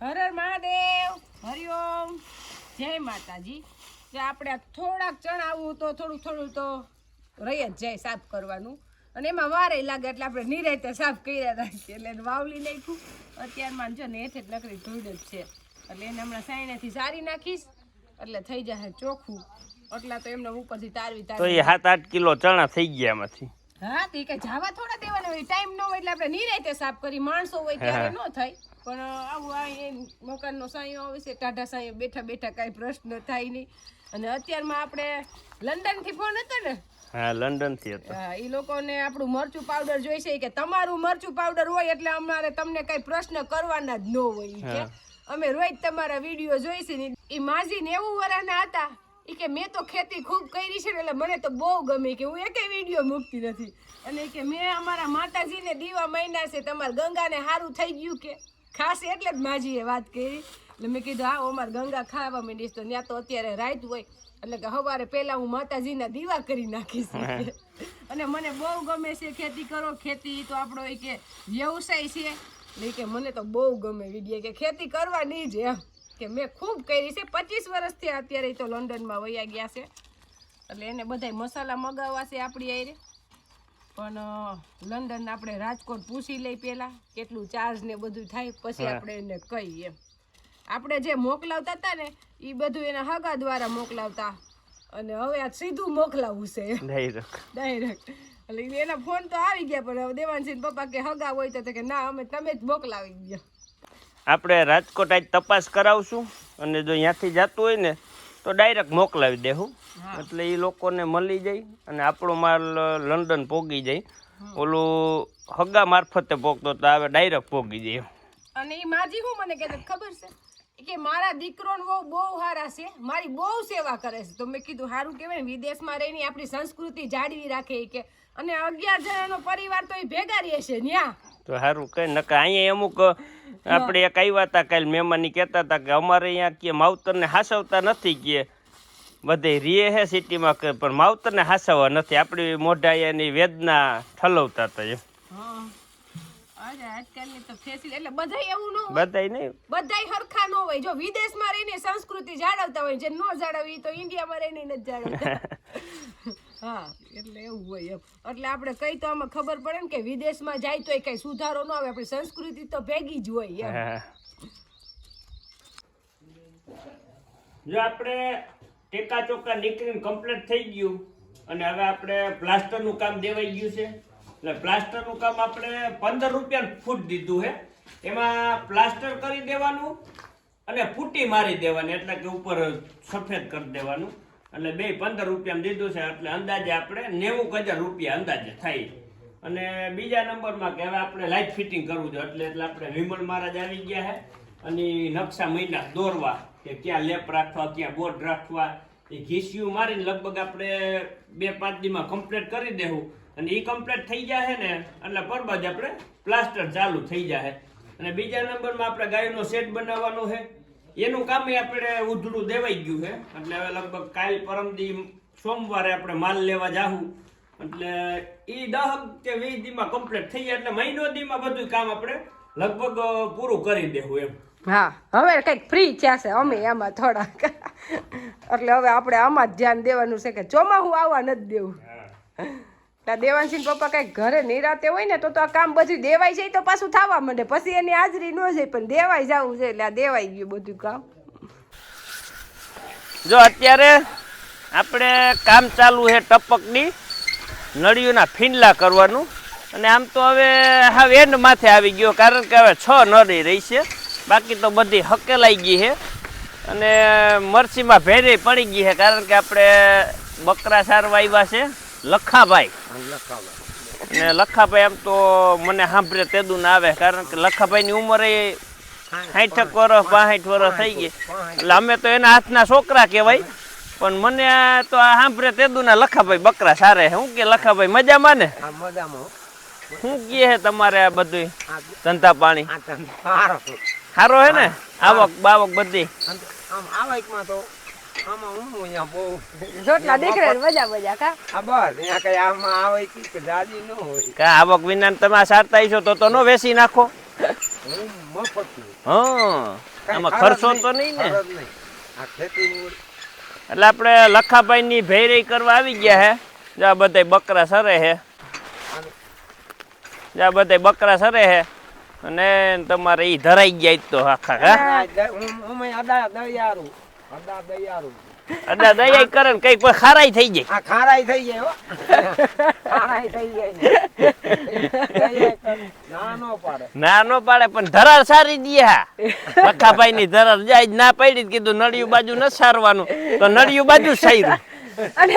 હર હર મહાદેવ, હરિઓમ, જય માતાજી. જે આપણે થોડાક ચણાવું તો થોડું તો રહી જ જાય સાફ કરવાનું, અને એમાં વારે લાગે એટલે આપણે નિરાયતે સાફ કર્યા રાખીએ. એટલે વાવલી નાખ્યું અત્યારમાં જો ને હેઠે નકરી ધૂળ જ છે, એટલે એને હમણાં સાઈનેથી સારી નાખીશ એટલે થઈ જશે ચોખ્ખું. એટલા તો એમને ઉપરથી તારવી તો એ 7-8 કિલો ચણા થઈ ગયા એમાંથી. હા, તે કઈ જવા થોડા દેવાના હોય, ટાઈમ ન હોય એટલે આપણે નિરાયતે સાફ કરી. માણસો હોય ત્યારે ન થાય, પણ આવું આ મકાનનો સાંયો આવે છે, ટાઢા સાંયો બેઠા બેઠા કાંઈ પ્રશ્ન થાય નહીં. અને અત્યારમાં આપણે લંડનથી ફોન હતો ને, હા લંડનથી હતો. હા, એ લોકોને આપણું મરચું પાવડર જોઈશે કે તમારું મરચું પાવડર હોય એટલે અમારે તમને કઈ પ્રશ્ન કરવાના જ ન હોય કે અમે રોજ તમારા વિડીયો જોઈશે ને. એ માજી 90 વર્ષના હતા, એ કે મેં તો ખેતી ખૂબ કરી છે એટલે મને તો બહુ ગમે કે હું એકેય વિડીયો મૂકતી નથી. અને કે મેં અમારા માતાજીને દીવા માંડ્યા છે, તમારા ગંગાને સારું થઈ ગયું કે ખાસ એટલે જ માજીએ વાત કરી. એટલે મેં કીધું હા અમારે ગંગા ખાવા માંડીશ તો ત્યાં તો અત્યારે રાત હોય એટલે કે સવારે પહેલા હું માતાજીના દીવા કરી નાખીશ. અને મને બહુ ગમે છે ખેતી કરો, ખેતી તો આપણો એ કે વ્યવસાય છે. એટલે કે મને તો બહુ ગમે વિડીયો કે ખેતી કરવાની જ એમ કે મેં ખૂબ કરી છે. 25 વર્ષથી અત્યારે તો લંડનમાં વયા ગયા છે, એટલે એને બધા મસાલા મગાવવા છે આપણી આરે. પણ લંડન આપણે રાજકોટ પૂછી લઈ પહેલાં કેટલું ચાર્જ ને બધું થાય, પછી આપણે એને કહીએ. એમ આપણે જે મોકલાવતા હતા ને એ બધું એના હગા દ્વારા મોકલાવતા, અને હવે આ સીધું મોકલાવવું છે ડાયરેક્ટ. એટલે એના ફોન તો આવી ગયા, પણ દેવાનસિંહ પપ્પા કે હગા હોય તો કે ના અમે તમે જ મોકલાવી દો. આપણે રાજકોટ આજ તપાસ કરાવશું, અને જો અહીંયાથી જતું હોય ને તો ડાયરેક્ટ મોકલાવી દેવું, એટલે એ લોકોને મળી જાય અને આપણો માલ લંડન પોગી જાય. ઓલું હગા મારફતે પોગતો તો હવે ડાયરેક્ટ પોગી જાય. અને એ માજી હું મને કહેતા ખબર છે કે મારા દીકરોને બહુ સારા છે, મારી બહુ સેવા કરે છે. તો મેં કીધું સારું કહેવાય ને, વિદેશમાં રહીને આપણી સંસ્કૃતિ જાળવી રાખે કે. અને 11 જણાનો પરિવાર તો એ ભેગા રહે છે ત્યાં, તો સારું કઈ નકા. અહીંયા અમુક આપણે એક આવ્યા હતા કાલે મહેમાની કહેતા હતા કે અમારે અહીંયા કે માવતરને હાસવતા નથી, કે બધે રીએ હે સિટીમાં કે પણ માવતરને હાસવવા નથી, આપણી મોઢા એની વેદના ઠલવતા હતા એમ. આજકાલની તો ફેસિલિટી એટલે બધાય એવું ન હોય, બધાય નહીં, બધાય હરખા ન હોય. જો વિદેશમાં રહીને સંસ્કૃતિ જાળવતા હોય, જે ન જાળવી તો ઇન્ડિયામાં રહીને નથી જાળવતા. હા, એટલે એવું હોય એમ. એટલે આપણે કઈ તો આમાં ખબર પડે ને કે વિદેશમાં જાય તો કઈ સુધારો ન આવે, આપણી સંસ્કૃતિ તો ભેગી જ હોય એમ. જો આપણે ટેકા ચોકા નીકળીને કમ્પ્લીટ થઈ ગયું, અને હવે આપણે પ્લાસ્ટરનું કામ દેવાઈ ગયું છે. એટલે પ્લાસ્ટરનું કામ આપણે 15 રૂપિયા ફૂટ દીધું છે. એમાં પ્લાસ્ટર કરી દેવાનું અને ફૂટી મારી દેવાની, એટલે કે ઉપર સફેદ કરી દેવાનું. એટલે બે 15 રૂપિયામાં દીધું છે, એટલે અંદાજે આપણે 90,000 રૂપિયા અંદાજે થાય. અને બીજા નંબરમાં કે હવે આપણે લાઇટ ફિટિંગ કરવું જોઈએ, એટલે આપણે વિમલ મહારાજ આવી ગયા છે, અને નકશા મહિના દોરવા કે ક્યાં લેપ રાખવા, ક્યાં બોર્ડ રાખવા, એ ઘીસિયું મારીને લગભગ આપણે 2-5 દીમાં કમ્પ્લીટ કરી દેવું. અને એ કમ્પ્લીટ થઈ જાય ને એટલે પરબાદ આપણે પ્લાસ્ટર ચાલુ થઈ જાય. અને બીજા નંબરમાં આપણે ગાયનો સેટ બનાવવાનો છે, એનું કામ આપણે ઉધડું દેવાઈ ગયું છે. એટલે હવે લગભગ કાલ પરમદી સોમવારે આપણે માલ લેવા જાહું, એટલે એ 10 કે 20 દીમાં કમ્પ્લીટ થઈ જાય, એટલે મહિનો દીમાં બધું કામ આપણે લગભગ પૂરું કરી દેવું એમ. હા, હવે કઈક ફ્રી થયા છે અમે એમાં થોડાક, એટલે હવે આપણે આમાં જ ધ્યાન દેવાનું છે કે ચોમાસું આવવા નથી દેવું. દેવાનસિંહ પપ્પા કઈક ઘરે નિરાતે હોય ને તો આ કામ બધું દેવાઈ જાય તો પાછું થવા માંડે, પછી એની હાજરી ન જાય, પણ દેવાઈ જવું છે એટલે આ દેવાઈ ગયું બધું કામ. જો અત્યારે આપણે કામ ચાલુ છે ટપકની નળીઓના ફીંડલા કરવાનું, અને આમ તો હવે હવે એન્ડ માથે આવી ગયો, કારણ કે હવે 6 નળી રહી છે, બાકી તો બધી હકેલાઈ ગઈ છે. અને મરચીમાં ભેરે પડી ગઈ છે, કારણ કે આપણે બકરા સારવા આવ્યા છે લખાભાઈ. અને લખાભાઈ આમ તો મને સાંભળે તેદું ના આવે, કારણ કે લખાભાઈની ઉંમર એ 60 વર્ષ 65 વર્ષ થઈ ગઈ, એટલે અમે તો એના હાથના છોકરા કહેવાય. પણ મને તો આ સાંભળે તેદું ના લખાભાઈ બકરા સારે. શું કે લખાભાઈ મજામાં ને? શું કહે છે તમારે આ બધું ધંધા પાણી? સારો હે ને? આવક બાવક બધી? આવક વિના તમે સારતા છો તો નો વેચી નાખો. હા આમાં ખર્ચો તો નહીં ને આ ખેતી એટલે આપણે લખાભાઈ ની ભેરી કરવા આવી ગયા હે જ્યાં બધા બકરા સરે હે જ્યાં બધા બકરા સરે હે અને તમારે ઈ ધરાઈ ગયા ઈ તો આખા અદા દયા કરે ને કઈક ખારાઈ થઈ જાય આ ખારાઈ થઈ જાય હો ખારાઈ થઈ જાય ના નો પાડે ના નો પાડે પણ ધરાર સારી દે હા લખાભાઈ ની ધરાર જાય ના પડી કીધું નળિયું બાજુ ન સારવાનું તો નળિયું બાજુ સાર્યું અને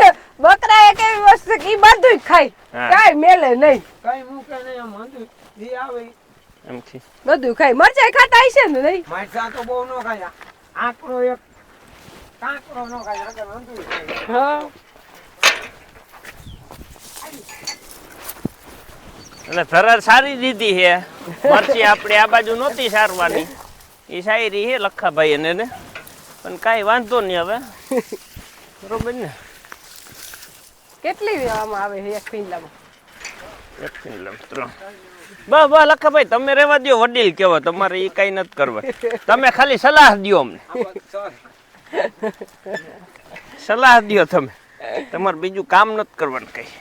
બકરા એક એવી વસ્તુ કે ઈ બધું ખાય કાઈ મેલે નહીં કઈ મૂકે નહીં આમ હંધું જી આવે એમ છે બધું ખાય મરચાઈ ખાતા હશે ને નહીં માછા તો બહુ નો ખાય આંકડો એક કાંકરો નો ખાય આગળ હંધું ખાય હા એટલે ધરાર સારી દીધી છે મરચી આપણે આ બાજુ નહોતી સારવાની એ શાયરી છે લખાભાઈ એને પણ કાંઈ વાંધો નહીં હવે બરોબર ને કેટલી આમાં આવે છે એક પિંજલામાં એક મિનિટ ત્રણ બસ બસ લખાભાઈ તમે રહેવા દો વડીલ કેવો તમારે એ કઈ નથી કરવા તમે ખાલી સલાહ દો અમને સલાહ દો તમે તમારે બીજું કામ નથી કરવાનું કઈ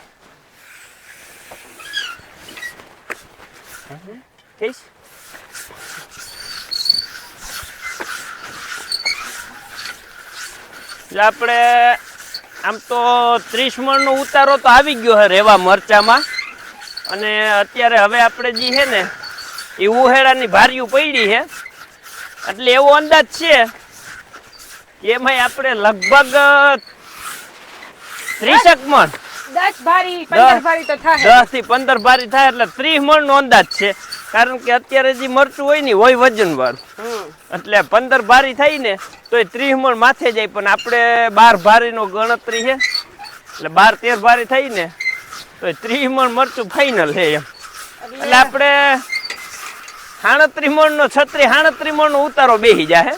કહીશ એટલે આપણે આમ તો 30 મણનો ઉતારો તો આવી ગયો છે રેવા મરચામાં અને અત્યારે હવે આપણે જે છે ને એ ઉહેડાની ભારીયું પડી છે એટલે એવો અંદાજ છે એમાં આપણે લગભગ 30 મણ 10 ભારી 15 ભારી તો થાય 10 થી 15 ભારી થાય એટલે 30 મણ નો અંદાજ છે કારણ કે અત્યારે જે મરચું હોય ને હોય વજન વાળું એટલે 15 ભારી થાય ને તો એ 30 મણ માથે જાય પણ આપણે 12 ભારી નો ગણતરી છે એટલે 12-13 ભારી થઈ ને તો 30 મણ મરચું ફાઈનલ છે એમ એટલે આપણે 38 મણ નો 38 મણ નો ઉતારો બેસી જાય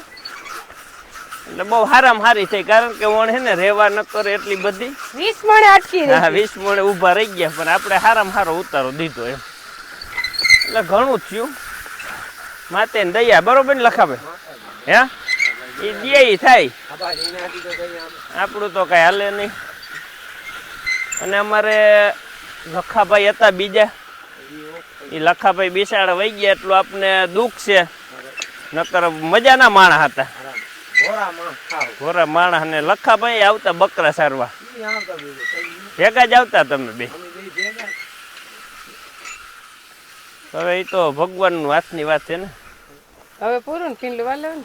એટલે બહુ હારામાં હારી થઈ કારણ કે ઓણ હે ને રેવા ન કરે એટલી બધી 20 મણે અટકી હા 20 મણે ઊભા રહી ગયા પણ આપણે હારામાં હારો ઉતારો દીધો એમ એટલે ઘણું થયું માતે ને દયા બરોબર ને લખાભાઈ હે એ દે થાય આપણું તો કઈ હાલે નહીં અને અમારે લખાભાઈ હતા બીજા એ લખાભાઈ બિસાડા વહી ગયા એટલું આપને દુઃખ છે નકર મજાના માણસ હતા ઘોરા માણસ ને લખાભાઈ આવતા બકરા સારવા ભેગા જ આવતા તમે બે હવે એ તો ભગવાનનું હાથની વાત છે ને હવે પૂરું ને કિંડલું વાલે ને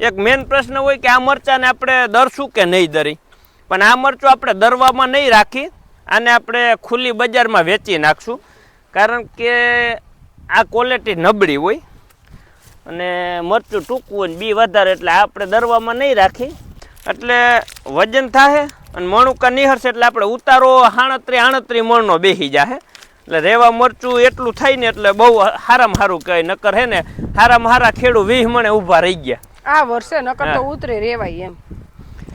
એક મેન પ્રશ્ન હોય કે આ મરચાને આપણે દરશું કે નહીં દરી પણ આ મરચું આપણે દરવામાં નહીં રાખી આને આપણે ખુલ્લી બજારમાં વેચી નાખશું કારણ કે આ ક્વોલિટી નબળી હોય અને મરચું ટૂંકું હોય ને બી વધારે એટલે આપણે દરવામાં નહીં રાખી એટલે વજન થાય અને મણુકા નિહરશે એટલે આપણે ઉતારો 38 મણનો બેસી જાય એટલે રેવા મરચું એટલું થાય ને એટલે બહુ હારામાં હારું કહે નકર હે ને હારામાં હારા ખેડૂ 20 મણે ઊભા રહી ગયા આ વર્ષે નકર તો ઉતરે રેવાય એમ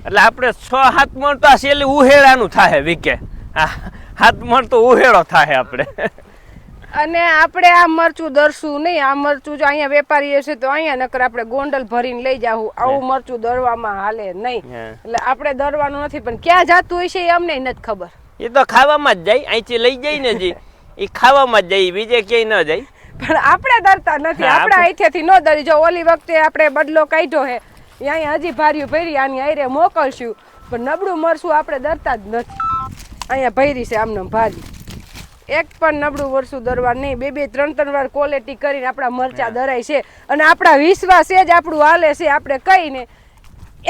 એટલે આપણે 6-7 મણ તો આ શેલી ઉહેડાનું થાય વીકે 7 મણ તો ઉહેડો થાય આપણે અને આપણે આ મરચું દરશું નહીં આ મરચું જો અહીંયા વેપારી હશે તો અહીંયા નકર આપણે ગોંડલ ભરીને લઈ જાવું આવું મરચું દરવામાં હાલે નહીં એટલે આપણે દરવાનું નથી પણ ક્યાં જાતું હોય છે એ અમને નથી ખબર એ તો ખાવામાં જ જાય અહીંથી લઈ જાય ને જી એ ખાવામાં જ જાય બીજે ક્યાંય ન જાય પણ આપણે ડરતા નથી આપણે અહીંથી ન ડરી જો ઓલી વખતે આપણે બદલો કાઢ્યો હે અહીંયા હજી ભાર્યું ભરી આની આયરે મોકલશું પણ નબળું મરશું આપણે ડરતા જ નથી અહીંયા ભરી છે આમને ભારી એક પણ નબળું વરસું દરવા નહીં 2-3 વાર ક્વોલિટી કરીને આપણા મરચા દરાય છે અને આપણા વિશ્વાસ જ આપણું હાલે છે આપણે કહીને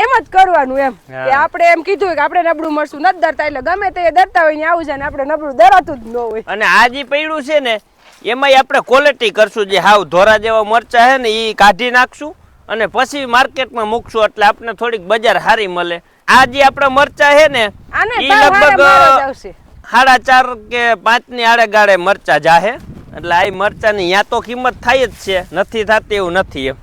એમ જ કરવાનું એમ કે આપણે એમ કીધું કે આપણે નબળું મરચું નથી ડરતા એટલે ગમે તે ડરતા હોય ને આવું જાય ને આપણે નબળું ડરાતું જ ન હોય અને આ જે પડ્યું છે ને એમાંય આપણે ક્વોલિટી કરશું જે હાવ ધોરા જેવા મરચા છે ને એ કાઢી નાખશું અને પછી માર્કેટમાં મૂકશું એટલે આપણે થોડીક બજાર સારી મળે આ જે આપણા મરચા છે ને એ લગભગ 4.5 કે 5 ની આડે ગાળે મરચા જાહે એટલે આ મરચાની યા તો કિંમત થાય જ છે નથી થતી એવું નથી એમ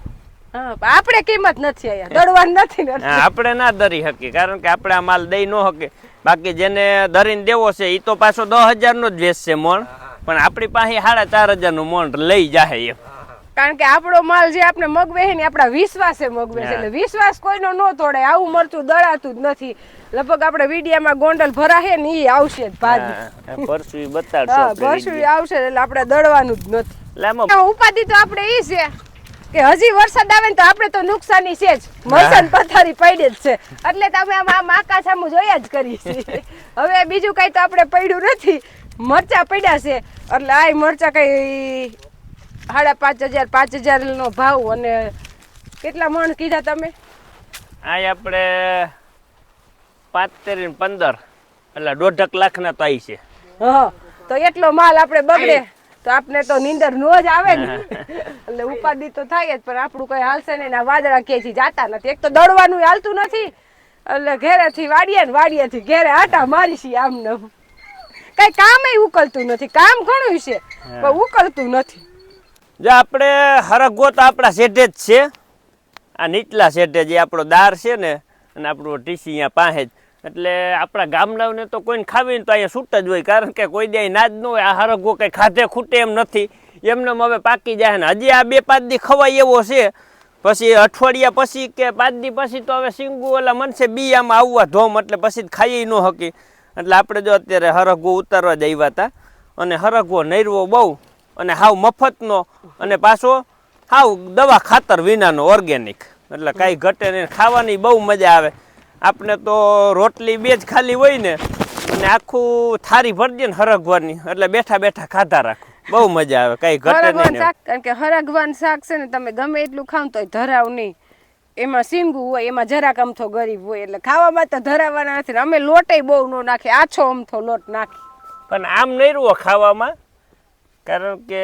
આપણે કિંમત નથી અહીંયા દરવાની નથી આપણે ના દરી શકીએ કારણ કે આપણે આ માલ દઈ ન શકે બાકી જેને દરીને દેવો છે એ તો પાછો 10,000 નો જ વેચશે મણ પણ આપણી પાસે 4.5 હજારનું મણ લઈ જાય એમ કારણ કે આપણો માલ જે આપણે મગવે છે ને આપણા વિશ્વાસે મગવે છે, એટલે વિશ્વાસ કોઈનો ન તોડે. આવું મરચું દળાતું જ નથી. લગભગ આપણે વિડીયામાં ગોંડલ ભરાશે ને એ આવશે જ ભાજી, પરસું બતાડશો. પરસું આવશે એટલે આપણે દળવાનું જ નથી. ઉપાધિ તો આપણે ઈ છે કે હજી વરસાદ આવે ને તો આપણે તો નુકસાની છે જ, મરચાં પથારી પડી જ છે, એટલે તમે આમ આકાશ સામું જોયા જ કરી છે. હવે બીજું કઈ તો આપણે પડ્યું નથી, મરચા પડ્યા છે. એટલે આ મરચા કઈ 5,500 5,000 નો ભાવ. અને કેટલા મણ કીધા તમે? આ આપણે 15 ને 15 એટલે 1.5 લાખ ના તો છે. હા, તો એટલો માલ આપણે બગડે તો આપણે તો નીંદર નો જ આવે ને, એટલે ઉપાધિ તો થાય જ. પણ આપણું કઈ હાલશે નહીં. વાદળા ક્યાંથી જાતા નથી, એક તો દળવાનું હાલતું નથી, એટલે ઘેરેથી વાડીએ ને વાડીએથી ઘેરે આટા મારીશી. આમ ને કઈ કામ ઉકલતું નથી. કામ ઘણું છે પણ ઉકલતું નથી. જો આપણે હરગવો તો આપણા શેઠે જ છે, આ નીચલા શેઠે જે આપણો દાર છે ને, અને આપણું ટીસી અહીંયા પાસે જ. એટલે આપણા ગામડાઓને તો કોઈને ખાવીને તો અહીંયા છૂટ જ હોય, કારણ કે કોઈ દે ના જ ન હોય. આ હરગવો કંઈ ખાધે ખૂટે એમ નથી, એમને હવે પાકી જાય ને. હજી આ 2-5 દી ખવાય એવો છે, પછી અઠવાડિયા પછી કે 5 દી પછી તો હવે સિંગુ ઓલા મનસે બી આમાં આવવા ધોમ, એટલે પછી ખાઈ ન શકી. એટલે આપણે જો અત્યારે હરગવો ઉતારવા જ આવ્યા હતા, અને હરગવો નૈરવો બહુ, અને હાવ મફતનો, અને પાછો હાવ દવા ખાતર વિનાનો ઓર્ગેનિક, એટલે કાંઈ ઘટે નહીં. ખાવાની બહુ મજા આવે. આપણે તો રોટલી 2 જ ખાલી હોય ને, અને આખું થારી ભરી દે ને હરગવાની, એટલે બેઠા બેઠા ખાધા રાખો, બહુ મજા આવે, કાંઈ ઘટે નહીં. કારણ કે હરગવાનું શાક છે ને, તમે ગમે એટલું ખાવ તોય ધરાવ નહીં. એમાં સીંગું હોય, એમાં જરાક અમથો ગરીબ હોય, એટલે ખાવામાં તો ધરાવવાના નથી. અમે લોટે બહુ ન નાખી, આછો અમથો લોટ નાખી. પણ આમ નહીં રહો ખાવામાં, કારણ કે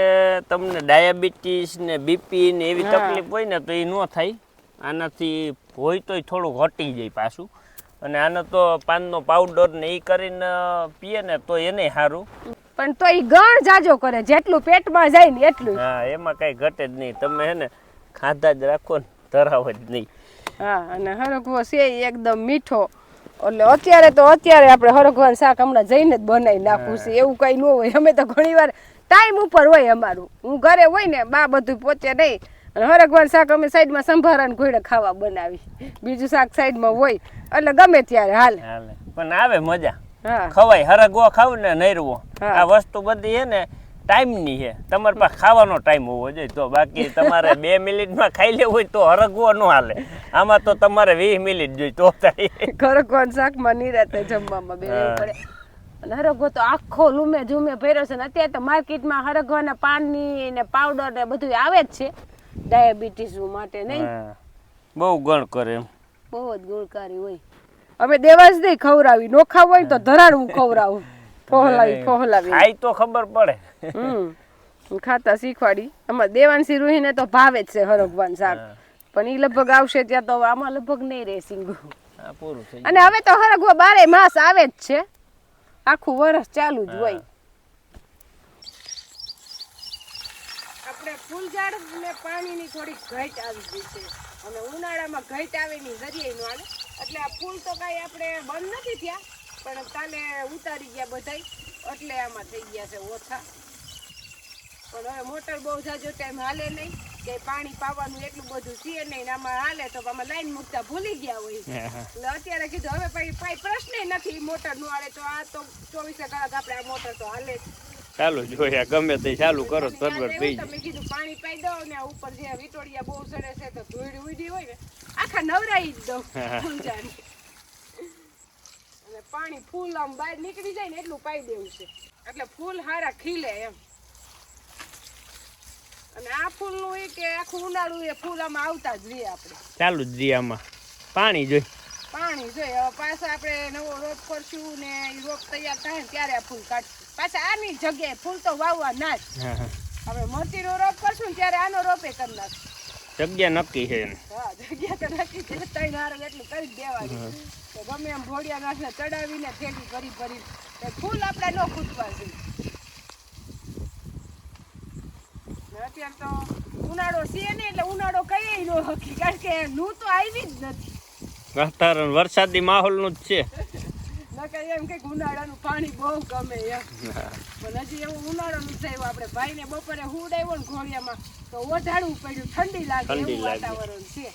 તમને ડાયાબિટીસ ને બીપી ને એવી તકલીફ હોય ને તો એ ન થાય. આનાથી હોય તોય થોડું ઘટી જાય પાછું. અને આનો તો પાનનો પાવડર ને એ કરીને પીએ ને તો એને સારું. પણ તો એ ગણ જાજો કરે, જેટલું પેટમાં જાય ને એટલું. હા, એમાં કઈ ઘટે જ નહીં. તમે હે ને ખાધા જ રાખો ને, ધરાવ જ નહીં. હા, અને હરગવો છે એકદમ મીઠો. એટલે અત્યારે આપણે હરગવાનું શાક હમણાં જઈને જ બનાવી નાખવું છે, એવું કઈ ન હોય. અમે તો ઘણી વાર ટાઈમ ઉપર હોય અમારું. હું ઘરે હોય ને બા બધું પહોંચે નહીં, અને હરગવાનું શાક અમે સાઈડમાં સંભારાને ઘોડે ખાવા બનાવી, બીજું શાક સાઈડમાં હોય, એટલે ગમે ત્યારે હાલે. પણ આવે મજા, ખવાય. હરગવો ખાવ ને નૈરવો, આ વસ્તુ બધી છે ને ટાઈમની છે. તમારે પાસે ખાવાનો ટાઈમ હોવો જોઈએ તો, બાકી તમારે 2 મિનિટમાં ખાઈ લેવું હોય તો હરગવો ન હાલે. આમાં તો તમારે 20 મિનિટ જોઈએ તો થાય. હરગવાનું શાકમાં નિરાતે જમવામાં બેસવું પડે. અને હરગવો તો આખો લૂમે ઝૂમે ભર્યો છે. ને અત્યારે તો માર્કેટમાં હરગવાના પાનની ને પાવડર ને બધું આવે જ છે ડાયાબિટીસ માટે. નહીં બહુ ગણ કરે, એમ બહુ જ ગુણકારી હોય. હવે દેવા જ નહીં ખવડાવી, નો ખાવ હોય તો ધરાડ હું ખવડાવું, ફોહલાવી ખાઈ તો ખબર પડે. ખાતા શીખવાડી. આમાં દેવાંશી રૂહીને તો ભાવે જ છે હરગવાનું શાક, પણ ઈ લગભગ આવશે ત્યાં તો આમાં લગભગ નહીં રહે સિંગુ. અને હવે તો હરગવો 12 માસ આવે જ છે, આખું વરસ ચાલુ જ હોય. આપણે ફૂલઝાડ ને પાણીની થોડી ઘટ આવી ગઈ છે, અને ઉનાળામાં ઘટ આવે ની જરીએ નો આવે, એટલે આ ફૂલ તો કઈ આપણે બંધ નથી થયા, પણ કાલે ઉતારી ગયા બધાય, એટલે આમાં થઈ ગયા છે ઓછા. પણ હવે મોટર બહુ જાજો ટાઈમ હાલે નહીં, કે પાણી પાવાનું એટલું બધું છે નહીં. આમાં હાલે તો આમાં લાઈન મૂકતા ભૂલી ગયા હોય, એટલે અત્યારે કીધું હવે ભાઈ પ્રશ્ન નથી મોટર નું હાલે તો આ તો 24 કલાક આપણે આ મોટર તો હાલે ચાલુ જોયા, ગમે તે ચાલુ કરો બરાબર થઈ જાય. તમે કીધું પાણી પાઈ દો ને ઉપર જે વિટોડિયા બહુ સડે છે તો ધૂળ ઉડી હોય ને આખા નવરાઈ જ દો ફૂલજાની. અને પાણી ફૂલ આમ બહાર નીકળી જાય ને એટલું પાઈ દેવું છે, એટલે ફૂલ હારા ખીલે એમ. અને આ ફૂલ નું એ કે આખું ઉનાળું એ ફૂલ આમાં આવતા જ રહીએ, આપણે ચાલુ જ રહીએ. આમાં પાણી જોઈએ. હવે પાછા આપણે નવો રોપ કરશું ને એ રોપ તૈયાર થાય ને ત્યારે આ ફૂલ કાઢશું. પાછા આની જગ્યાએ ફૂલ તો વાવવા ના જ. હવે મરચી નો રોપ કરશું ને ત્યારે આનો રોપે કરી નાખશું. જગ્યા નક્કી છે. હા, જગ્યા તો નક્કી છે. 3 હારું એટલું કરી જ દેવાનું. તો ગમે એમ ભોળિયા નાખને ચડાવીને થેલી ભરી ફૂલ આપણે ન ખૂટવા જોઈએ. અત્યારે તો ઉનાળો છે ને, એટલે ઉનાળો કઈ નો હકી, કારણ કે લૂ તો આવી જ નથી. વાતાવરણ વરસાદી માહોલ નું જ છે. નકર એમ કે ઉનાળાનું પાણી બહુ ગમે એમ પણ હજી એવું ઉનાળાનું થયું આપણે ભાઈને બપોરે હુડાવ્યો ને ઘોડિયામાં તો ઓઢાડવું પડ્યું ઠંડી લાગે એવું વાતાવરણ છે